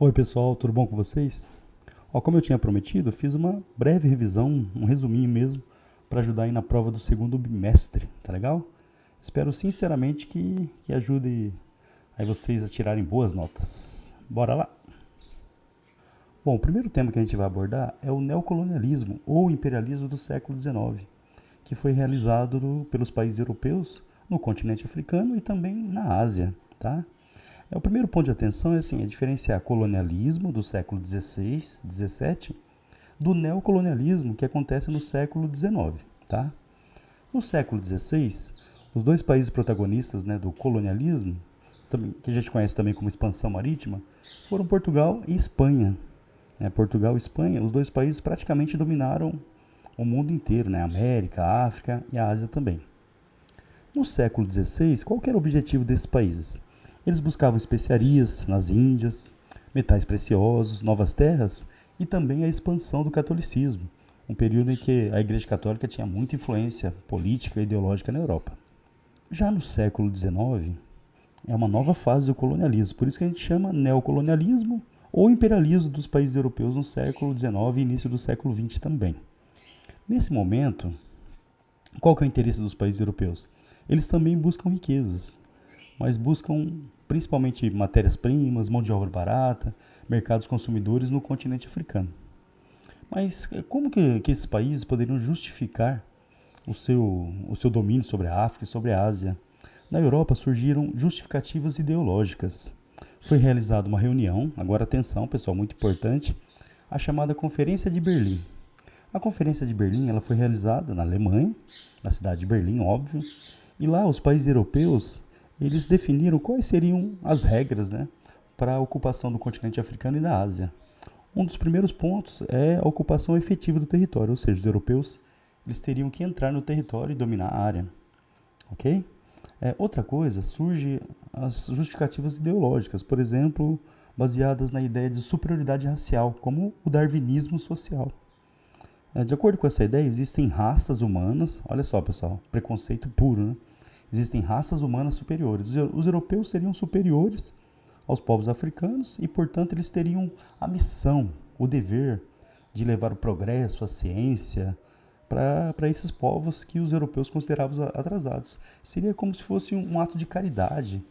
Oi pessoal, tudo bom com vocês? Como eu tinha prometido, fiz uma breve revisão, um resuminho mesmo, para ajudar aí na prova do segundo bimestre, tá legal? Espero sinceramente que ajude aí vocês a tirarem boas notas. Bora lá! Bom, o primeiro tema que a gente vai abordar é o neocolonialismo ou imperialismo do século XIX, que foi realizado pelos países europeus no continente africano e também na Ásia, tá? O primeiro ponto de atenção é diferenciar colonialismo do século XVI, XVII, do neocolonialismo que acontece no século XIX. Tá? No século XVI, os dois países protagonistas, do colonialismo, que a gente conhece também como expansão marítima, foram Portugal e Espanha. Portugal e Espanha, os dois países praticamente dominaram o mundo inteiro, a América, a África e a Ásia também. No século XVI, qual era o objetivo desses países? Eles buscavam especiarias nas Índias, metais preciosos, novas terras e também a expansão do catolicismo, um período em que a Igreja Católica tinha muita influência política e ideológica na Europa. Já no século XIX, é uma nova fase do colonialismo, por isso que a gente chama neocolonialismo ou imperialismo dos países europeus no século XIX e início do século XX também. Nesse momento, qual que é o interesse dos países europeus? Eles também buscam riquezas, mas buscam principalmente matérias-primas, mão de obra barata, mercados consumidores no continente africano. Mas como que esses países poderiam justificar o seu domínio sobre a África e sobre a Ásia? Na Europa surgiram justificativas ideológicas. Foi realizada uma reunião, agora atenção pessoal, muito importante, a chamada Conferência de Berlim. A Conferência de Berlim ela foi realizada na Alemanha, na cidade de Berlim, óbvio, e lá os países europeus eles definiram quais seriam as regras para a ocupação do continente africano e da Ásia. Um dos primeiros pontos é a ocupação efetiva do território, ou seja, os europeus eles teriam que entrar no território e dominar a área. Ok? Outra coisa, surge as justificativas ideológicas, por exemplo, baseadas na ideia de superioridade racial, como o darwinismo social. De acordo com essa ideia, existem raças humanas, olha só pessoal, preconceito puro, Existem raças humanas superiores. Os europeus seriam superiores aos povos africanos e, portanto, eles teriam a missão, o dever de levar o progresso, a ciência para esses povos que os europeus consideravam atrasados. Seria como se fosse um ato de caridade,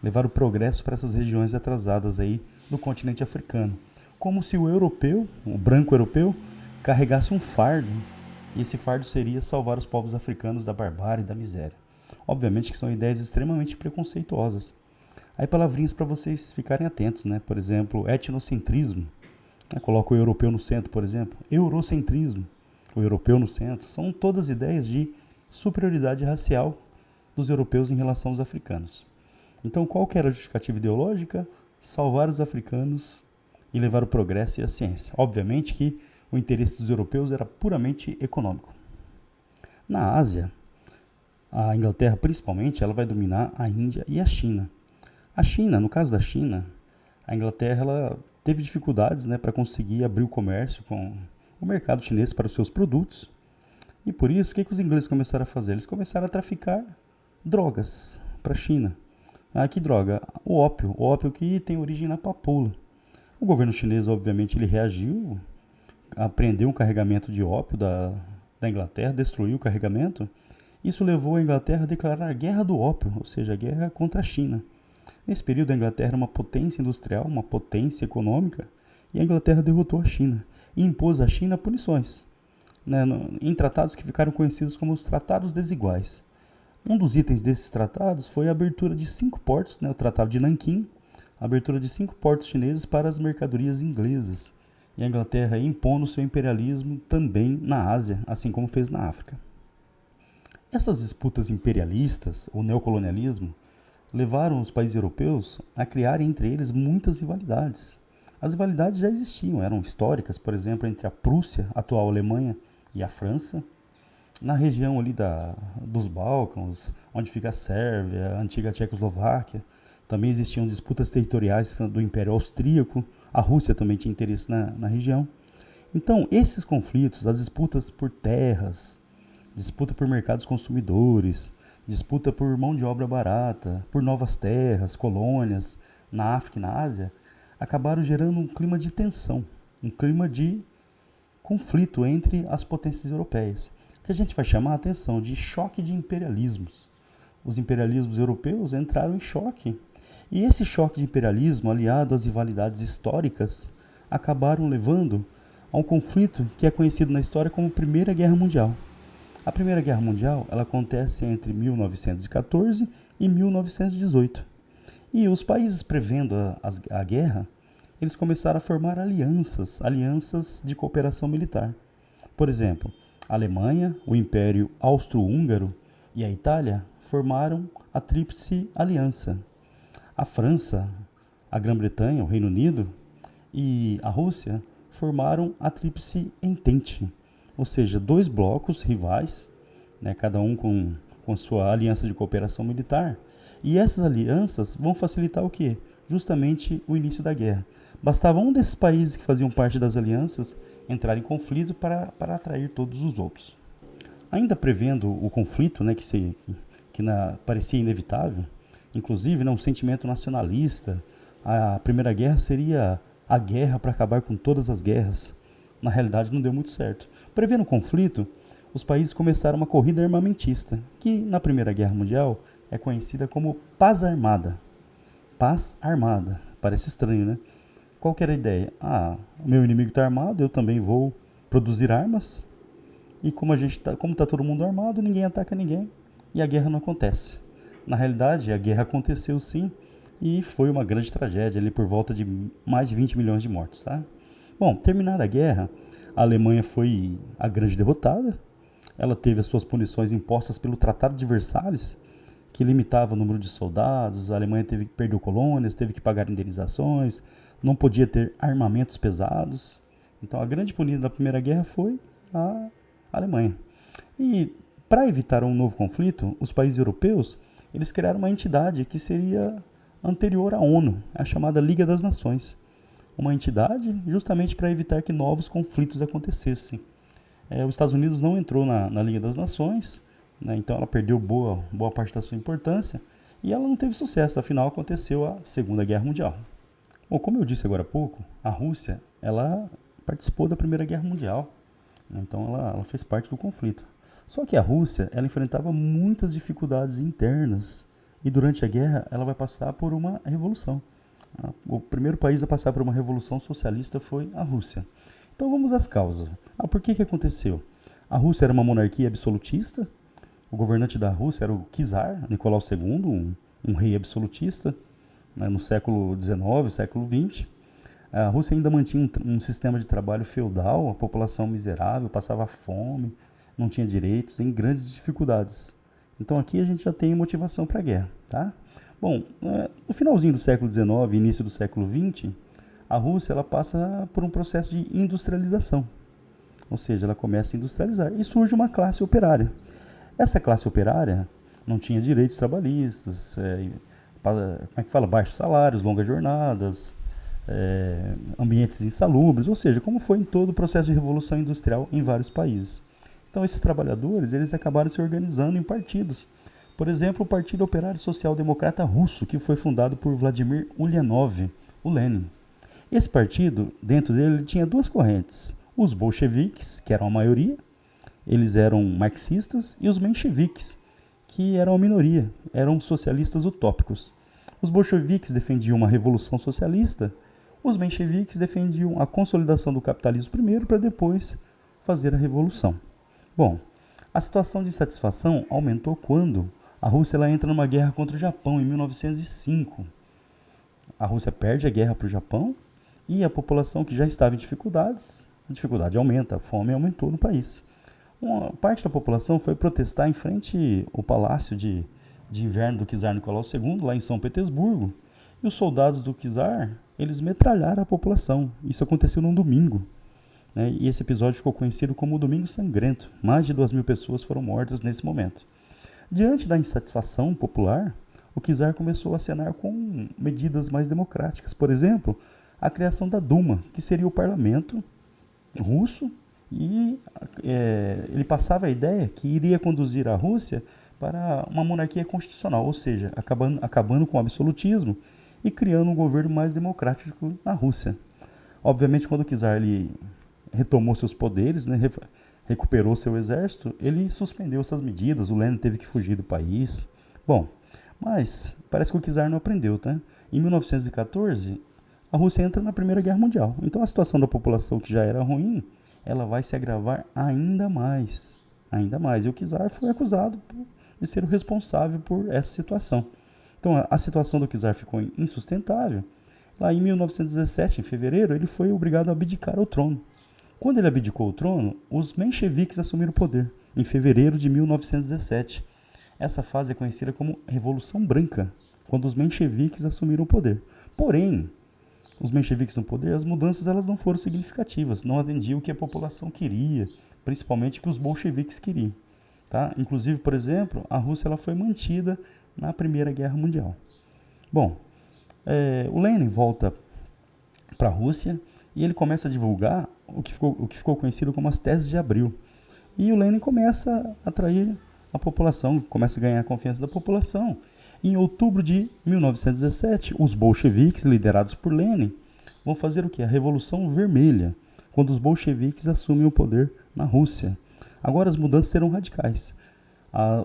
levar o progresso para essas regiões atrasadas aí do continente africano. Como se o europeu, o branco europeu, carregasse um fardo, e esse fardo seria salvar os povos africanos da barbárie e da miséria. Obviamente que são ideias extremamente preconceituosas. Aí palavrinhas para vocês ficarem atentos, Por exemplo, etnocentrismo. Coloca o europeu no centro, por exemplo. Eurocentrismo, o europeu no centro. São todas ideias de superioridade racial dos europeus em relação aos africanos. Então, qual que era a justificativa ideológica? Salvar os africanos e levar o progresso e a ciência. Obviamente que o interesse dos europeus era puramente econômico. Na Ásia, a Inglaterra, principalmente, ela vai dominar a Índia e a China. A China, no caso da China, a Inglaterra ela teve dificuldades para conseguir abrir o comércio com o mercado chinês para os seus produtos. E por isso, o que os ingleses começaram a fazer? Eles começaram a traficar drogas para a China. Que droga? O ópio que tem origem na papoula. O governo chinês, obviamente, ele reagiu, apreendeu um carregamento de ópio da Inglaterra, destruiu o carregamento. Isso levou a Inglaterra a declarar a guerra do ópio, ou seja, a guerra contra a China. Nesse período, a Inglaterra era uma potência industrial, uma potência econômica, e a Inglaterra derrotou a China e impôs à China punições, em tratados que ficaram conhecidos como os Tratados Desiguais. Um dos itens desses tratados foi a abertura de 5 portos, o Tratado de Nanquim, a abertura de 5 portos chineses para as mercadorias inglesas, e a Inglaterra impondo seu imperialismo também na Ásia, assim como fez na África. Essas disputas imperialistas, ou neocolonialismo, levaram os países europeus a criarem entre eles muitas rivalidades. As rivalidades já existiam, eram históricas, por exemplo, entre a Prússia, a atual Alemanha, e a França. Na região ali dos Balcãs, onde fica a Sérvia, a antiga Tchecoslováquia, também existiam disputas territoriais do Império Austríaco, a Rússia também tinha interesse na região. Então, esses conflitos, as disputas por terras, disputa por mercados consumidores, disputa por mão de obra barata, por novas terras, colônias, na África e na Ásia, acabaram gerando um clima de tensão, um clima de conflito entre as potências europeias, que a gente vai chamar a atenção de choque de imperialismos. Os imperialismos europeus entraram em choque, e esse choque de imperialismo, aliado às rivalidades históricas, acabaram levando a um conflito que é conhecido na história como Primeira Guerra Mundial. A Primeira Guerra Mundial ela acontece entre 1914 e 1918. E os países prevendo a guerra, eles começaram a formar alianças de cooperação militar. Por exemplo, a Alemanha, o Império Austro-Húngaro e a Itália formaram a Tríplice Aliança. A França, a Grã-Bretanha, o Reino Unido e a Rússia formaram a Tríplice Entente, ou seja, dois blocos rivais, né, cada um com sua aliança de cooperação militar, e essas alianças vão facilitar o quê? Justamente o início da guerra. Bastava um desses países que faziam parte das alianças entrar em conflito para atrair todos os outros. Ainda prevendo o conflito, né, parecia inevitável, inclusive um sentimento nacionalista, a Primeira Guerra seria a guerra para acabar com todas as guerras. Na realidade não deu muito certo. Prevendo o conflito, os países começaram uma corrida armamentista, que na Primeira Guerra Mundial é conhecida como paz armada. Paz armada. Parece estranho, né? Qual que era a ideia? O meu inimigo está armado, eu também vou produzir armas. E como tá todo mundo armado, ninguém ataca ninguém. E a guerra não acontece. Na realidade, a guerra aconteceu sim, e foi uma grande tragédia, ali por volta de mais de 20 milhões de mortos, tá? Bom, terminada a guerra, a Alemanha foi a grande derrotada. Ela teve as suas punições impostas pelo Tratado de Versalhes, que limitava o número de soldados. A Alemanha perdeu colônias, teve que pagar indenizações, não podia ter armamentos pesados. Então a grande punida da Primeira Guerra foi a Alemanha. E para evitar um novo conflito, os países europeus eles criaram uma entidade que seria anterior à ONU, a chamada Liga das Nações. Uma entidade justamente para evitar que novos conflitos acontecessem. Os Estados Unidos não entrou na Liga das Nações, né, então ela perdeu boa parte da sua importância e ela não teve sucesso, afinal aconteceu a Segunda Guerra Mundial. Bom, como eu disse agora há pouco, a Rússia ela participou da Primeira Guerra Mundial, né, então ela fez parte do conflito. Só que a Rússia ela enfrentava muitas dificuldades internas e durante a guerra ela vai passar por uma revolução. O primeiro país a passar por uma revolução socialista foi a Rússia. Então vamos às causas. Por que aconteceu? A Rússia era uma monarquia absolutista. O governante da Rússia era o czar Nicolau II, um rei absolutista, né, no século XIX, século XX. A Rússia ainda mantinha um sistema de trabalho feudal, a população miserável, passava fome, não tinha direitos, em grandes dificuldades. Então aqui a gente já tem motivação para a guerra, tá? Bom, no finalzinho do século XIX e início do século XX, a Rússia ela passa por um processo de industrialização. Ou seja, ela começa a industrializar e surge uma classe operária. Essa classe operária não tinha direitos trabalhistas, baixos salários, longas jornadas, ambientes insalubres, ou seja, como foi em todo o processo de revolução industrial em vários países. Então esses trabalhadores eles acabaram se organizando em partidos. Por exemplo, o Partido Operário Social Democrata Russo, que foi fundado por Vladimir Ulyanov, o Lenin. Esse partido, dentro dele, tinha duas correntes. Os bolcheviques, que eram a maioria, eles eram marxistas, e os mencheviques, que eram a minoria, eram socialistas utópicos. Os bolcheviques defendiam uma revolução socialista, os mencheviques defendiam a consolidação do capitalismo primeiro para depois fazer a revolução. Bom, a situação de insatisfação aumentou quando a Rússia ela entra numa guerra contra o Japão em 1905. A Rússia perde a guerra para o Japão e a população que já estava em dificuldades, a dificuldade aumenta, a fome aumentou no país. Uma parte da população foi protestar em frente ao palácio de inverno do czar Nicolau II, lá em São Petersburgo, e os soldados do czar, eles metralharam a população. Isso aconteceu num domingo. E esse episódio ficou conhecido como o Domingo Sangrento. Mais de 2.000 pessoas foram mortas nesse momento. Diante da insatisfação popular, o czar começou a acenar com medidas mais democráticas. Por exemplo, a criação da Duma, que seria o parlamento russo, e ele passava a ideia que iria conduzir a Rússia para uma monarquia constitucional, ou seja, acabando com o absolutismo e criando um governo mais democrático na Rússia. Obviamente, quando o czar ele retomou seus poderes, né, recuperou seu exército, ele suspendeu essas medidas, o Lenin teve que fugir do país. Bom, mas parece que o czar não aprendeu, tá? Em 1914, a Rússia entra na Primeira Guerra Mundial. Então a situação da população, que já era ruim, ela vai se agravar ainda mais. Ainda mais. E o czar foi acusado de ser o responsável por essa situação. Então a situação do czar ficou insustentável. Lá em 1917, em fevereiro, ele foi obrigado a abdicar ao trono. Quando ele abdicou o trono, os mencheviques assumiram o poder, em fevereiro de 1917. Essa fase é conhecida como Revolução Branca, quando os mencheviques assumiram o poder. Porém, os mencheviques no poder, as mudanças elas não foram significativas, não atendiam o que a população queria, principalmente o que os bolcheviques queriam. Tá? Inclusive, por exemplo, a Rússia ela foi mantida na Primeira Guerra Mundial. Bom, o Lenin volta para a Rússia e ele começa a divulgar o que ficou conhecido como as teses de Abril. E o Lenin começa a atrair a população, começa a ganhar a confiança da população. Em outubro de 1917, os bolcheviques, liderados por Lenin, vão fazer o quê? A Revolução Vermelha, quando os bolcheviques assumem o poder na Rússia. Agora as mudanças serão radicais.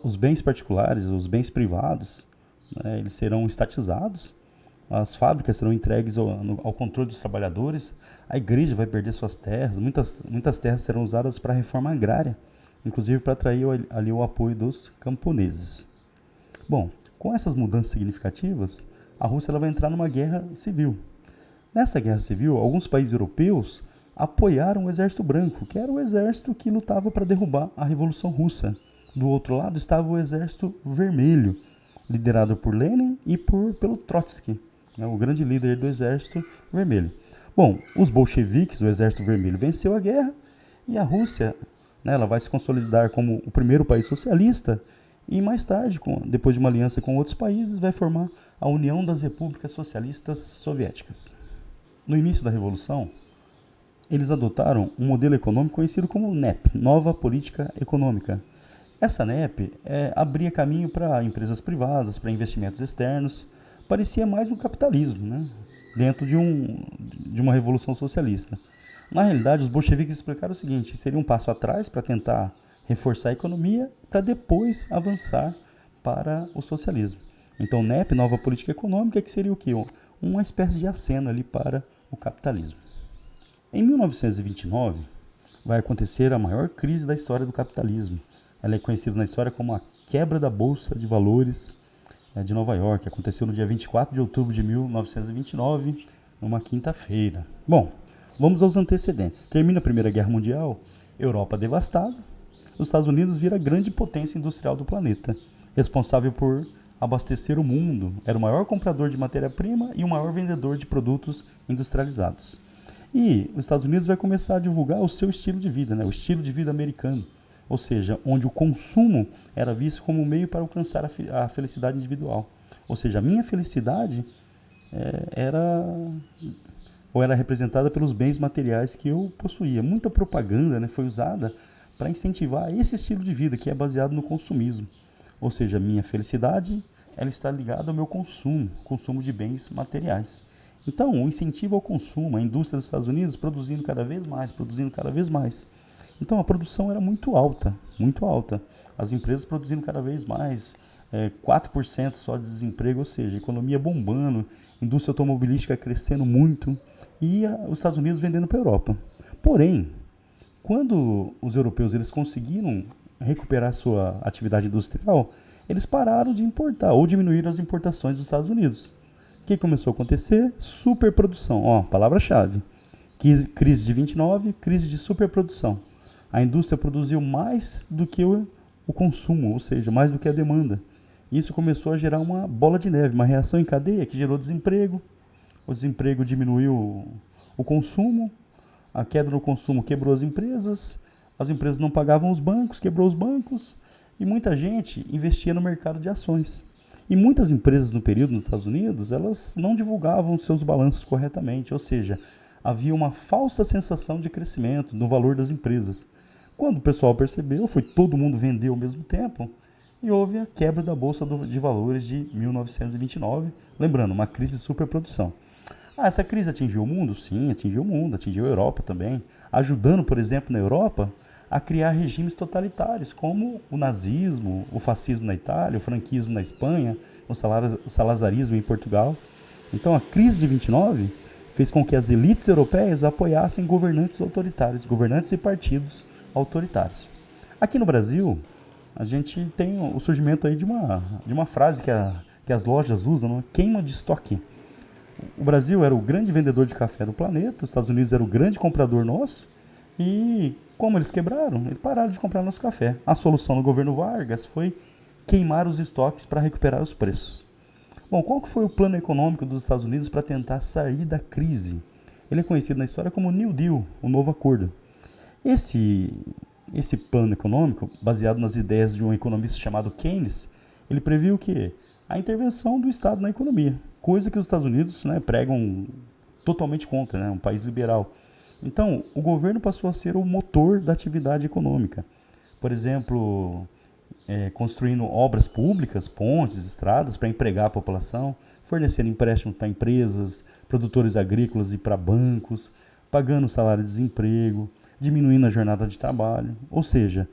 Os bens particulares, os bens privados, né, eles serão estatizados, as fábricas serão entregues ao controle dos trabalhadores, a igreja vai perder suas terras, muitas terras serão usadas para a reforma agrária, inclusive para atrair ali o apoio dos camponeses. Bom, com essas mudanças significativas, a Rússia ela vai entrar numa guerra civil. Nessa guerra civil, alguns países europeus apoiaram o Exército Branco, que era o exército que lutava para derrubar a Revolução Russa. Do outro lado estava o Exército Vermelho, liderado por Lenin e pelo Trotsky, né, o grande líder do Exército Vermelho. Bom, os bolcheviques, o Exército Vermelho, venceu a guerra e a Rússia, né, ela vai se consolidar como o primeiro país socialista e mais tarde, depois de uma aliança com outros países, vai formar a União das Repúblicas Socialistas Soviéticas. No início da Revolução, eles adotaram um modelo econômico conhecido como NEP, Nova Política Econômica. Essa NEP abria caminho para empresas privadas, para investimentos externos, parecia mais um capitalismo, né? Dentro de uma revolução socialista. Na realidade, os bolcheviques explicaram o seguinte: seria um passo atrás para tentar reforçar a economia, para depois avançar para o socialismo. Então, NEP, Nova Política Econômica, que seria o quê? Uma espécie de aceno ali para o capitalismo. Em 1929, vai acontecer a maior crise da história do capitalismo. Ela é conhecida na história como a quebra da Bolsa de Valores de Nova York. Aconteceu no dia 24 de outubro de 1929, numa quinta-feira. Bom, vamos aos antecedentes. Termina a Primeira Guerra Mundial, Europa devastada, os Estados Unidos vira a grande potência industrial do planeta, responsável por abastecer o mundo, era o maior comprador de matéria-prima e o maior vendedor de produtos industrializados. E os Estados Unidos vai começar a divulgar o seu estilo de vida, né? O estilo de vida americano, ou seja, onde o consumo era visto como um meio para alcançar a felicidade individual. Ou seja, a minha felicidade era representada pelos bens materiais que eu possuía. Muita propaganda, né, foi usada para incentivar esse estilo de vida que é baseado no consumismo. Ou seja, a minha felicidade ela está ligada ao meu consumo de bens materiais. Então, o incentivo ao consumo, a indústria dos Estados Unidos produzindo cada vez mais. Então, a produção era muito alta. As empresas produzindo cada vez mais, 4% só de desemprego, ou seja, economia bombando, indústria automobilística crescendo muito e os Estados Unidos vendendo para a Europa. Porém, quando os europeus eles conseguiram recuperar sua atividade industrial, eles pararam de importar ou diminuíram as importações dos Estados Unidos. O que começou a acontecer? Superprodução, palavra-chave. Crise de 29, crise de superprodução. A indústria produziu mais do que o consumo, ou seja, mais do que a demanda. Isso começou a gerar uma bola de neve, uma reação em cadeia que gerou desemprego. O desemprego diminuiu o consumo, a queda no consumo quebrou as empresas não pagavam os bancos, quebrou os bancos, e muita gente investia no mercado de ações. E muitas empresas no período nos Estados Unidos, elas não divulgavam seus balanços corretamente, ou seja, havia uma falsa sensação de crescimento no valor das empresas. Quando o pessoal percebeu, todo mundo vendeu ao mesmo tempo, e houve a quebra da Bolsa de Valores de 1929, lembrando, uma crise de superprodução. Essa crise atingiu o mundo? Sim, atingiu o mundo, atingiu a Europa também, ajudando, por exemplo, na Europa, a criar regimes totalitários, como o nazismo, o fascismo na Itália, o franquismo na Espanha, o salazarismo em Portugal. Então, a crise de 29 fez com que as elites europeias apoiassem governantes autoritários, governantes e partidos autoritários. Aqui no Brasil, a gente tem o surgimento aí de uma frase que as lojas usam, né? Queima de estoque. O Brasil era o grande vendedor de café do planeta, os Estados Unidos era o grande comprador nosso, e como eles quebraram, eles pararam de comprar nosso café. A solução no governo Vargas foi queimar os estoques para recuperar os preços. Bom, qual que foi o plano econômico dos Estados Unidos para tentar sair da crise? Ele é conhecido na história como New Deal, o Novo Acordo. Esse plano econômico, baseado nas ideias de um economista chamado Keynes, ele previu que a intervenção do Estado na economia, coisa que os Estados Unidos, né, pregam totalmente contra, né, um país liberal. Então, o governo passou a ser o motor da atividade econômica. Por exemplo, construindo obras públicas, pontes, estradas para empregar a população, fornecendo empréstimos para empresas, produtores agrícolas e para bancos, pagando salário de desemprego, diminuindo a jornada de trabalho, ou seja,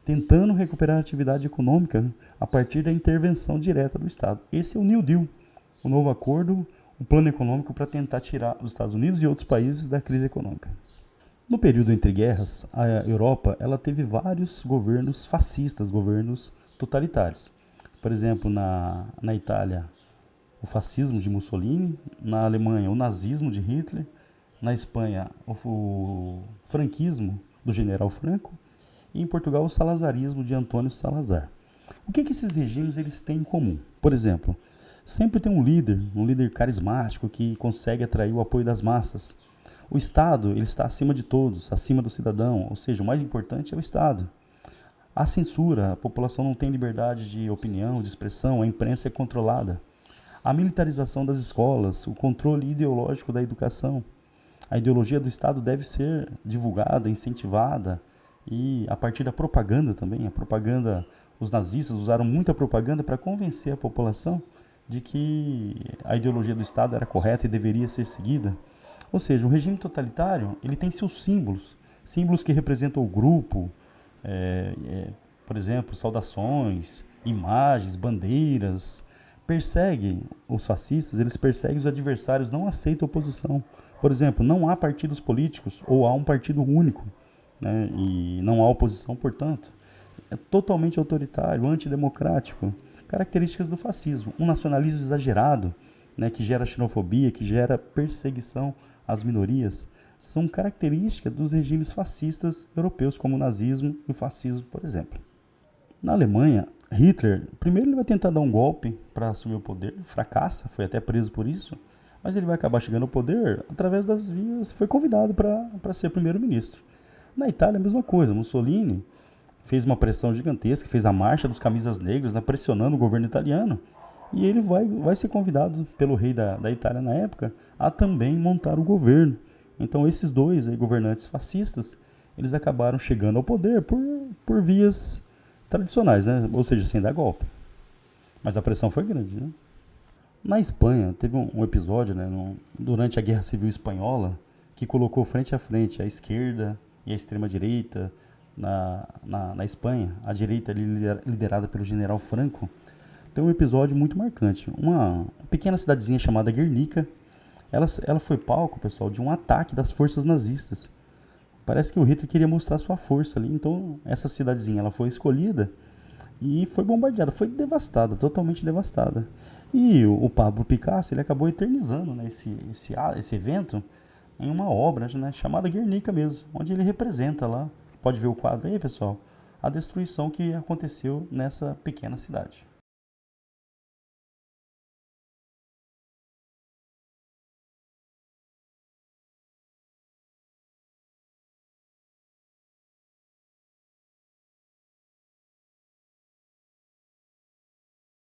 tentando recuperar a atividade econômica a partir da intervenção direta do Estado. Esse é o New Deal, o novo acordo, o plano econômico para tentar tirar os Estados Unidos e outros países da crise econômica. No período entre guerras, a Europa ela teve vários governos fascistas, governos totalitários. Por exemplo, na Itália, o fascismo de Mussolini, na Alemanha, o nazismo de Hitler, na Espanha, o franquismo do general Franco, e em Portugal, o salazarismo de Antônio Salazar. O que esses regimes eles têm em comum? Por exemplo, sempre tem um líder carismático que consegue atrair o apoio das massas. O Estado ele está acima de todos, acima do cidadão, ou seja, o mais importante é o Estado. Há censura, a população não tem liberdade de opinião, de expressão, a imprensa é controlada. A militarização das escolas, o controle ideológico da educação. A ideologia do Estado deve ser divulgada, incentivada, e a partir da propaganda também. A propaganda, os nazistas usaram muita propaganda para convencer a população de que a ideologia do Estado era correta e deveria ser seguida. Ou seja, o regime totalitário ele tem seus símbolos que representam o grupo, por exemplo, saudações, imagens, bandeiras. Persegue os fascistas, eles perseguem os adversários, não aceitam oposição. Por exemplo, não há partidos políticos ou há um partido único, né, e não há oposição, portanto. É totalmente autoritário, antidemocrático. Características do fascismo. Um nacionalismo exagerado, né, que gera xenofobia, que gera perseguição às minorias, são características dos regimes fascistas europeus, como o nazismo e o fascismo, por exemplo. Na Alemanha, Hitler, primeiro ele vai tentar dar um golpe para assumir o poder, fracassa, foi até preso por isso, mas ele vai acabar chegando ao poder através das vias, foi convidado para ser primeiro-ministro. Na Itália, a mesma coisa, Mussolini fez uma pressão gigantesca, fez a marcha dos camisas negras, né, pressionando o governo italiano, e ele vai ser convidado pelo rei da Itália na época a também montar o governo. Então esses dois aí, governantes fascistas, eles acabaram chegando ao poder por vias tradicionais, né? Ou seja, sem dar golpe. Mas a pressão foi grande, né? Na Espanha, teve um episódio, né, durante a Guerra Civil Espanhola, que colocou frente a frente a esquerda e a extrema-direita na Espanha. A direita ali, liderada pelo general Franco. Tem um episódio muito marcante. Uma pequena cidadezinha chamada Guernica, ela foi palco, pessoal, de um ataque das forças nazistas. Parece que o Hitler queria mostrar sua força ali, então essa cidadezinha ela foi escolhida e foi bombardeada, foi devastada, totalmente devastada. E o Pablo Picasso ele acabou eternizando, né, esse evento em uma obra, né, chamada Guernica mesmo, onde ele representa lá, pode ver o quadro aí, pessoal, a destruição que aconteceu nessa pequena cidade.